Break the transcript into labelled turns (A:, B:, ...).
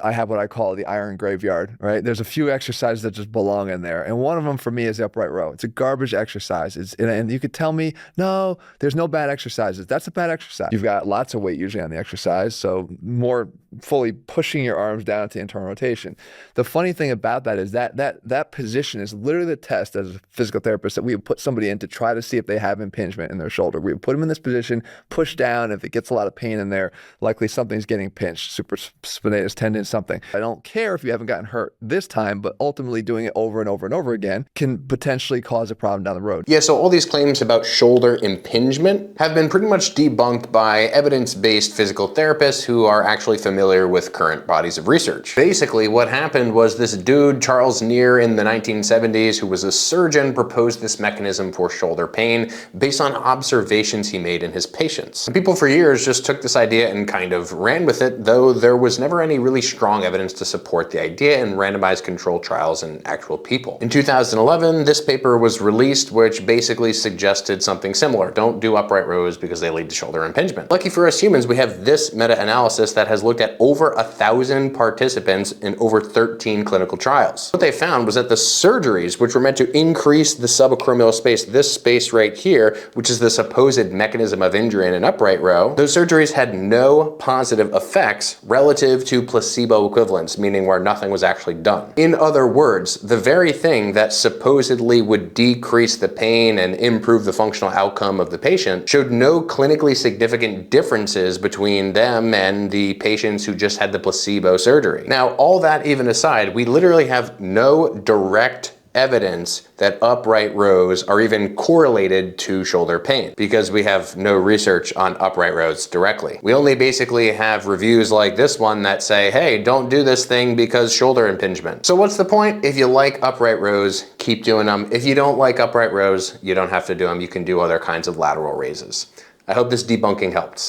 A: I have what I call the iron graveyard, right? There's a few exercises that just belong in there. And one of them for me is the upright row. It's a garbage exercise. And you could tell me, no, there's no bad exercises. That's a bad exercise. You've got lots of weight usually on the exercise, so more fully pushing your arms down to internal rotation. The funny thing about that is that position is literally the test as a physical therapist that we would put somebody in to try to see if they have impingement in their shoulder. We would put them in this position, push down. If it gets a lot of pain in there, likely something's getting pinched, supraspinatus tendon, something. I don't care if you haven't gotten hurt this time, but ultimately doing it over and over and over again can potentially cause a problem down the road.
B: Yeah, so all these claims about shoulder impingement have been pretty much debunked by evidence-based physical therapists who are actually familiar with current bodies of research. Basically, what happened was this dude, Charles Neer, in the 1970s, who was a surgeon, proposed this mechanism for shoulder pain based on observations he made in his patients. And people for years just took this idea and kind of ran with it, though there was never any really strong evidence to support the idea in randomized controlled trials in actual people. In 2011, this paper was released, which basically suggested something similar. Don't do upright rows because they lead to shoulder impingement. Lucky for us humans, we have this meta-analysis that has looked at over 1,000 participants in over 13 clinical trials. What they found was that the surgeries, which were meant to increase the subacromial space, this space right here, which is the supposed mechanism of injury in an upright row, those surgeries had no positive effects relative to placebo equivalents, meaning where nothing was actually done. In other words, the very thing that supposedly would decrease the pain and improve the functional outcome of the patient showed no clinically significant differences between them and the patients who just had the placebo surgery. Now, all that even aside, we literally have no direct evidence that upright rows are even correlated to shoulder pain because we have no research on upright rows directly. We only basically have reviews like this one that say, hey, don't do this thing because shoulder impingement. So what's the point? If you like upright rows, keep doing them. If you don't like upright rows, you don't have to do them. You can do other kinds of lateral raises. I hope this debunking helps.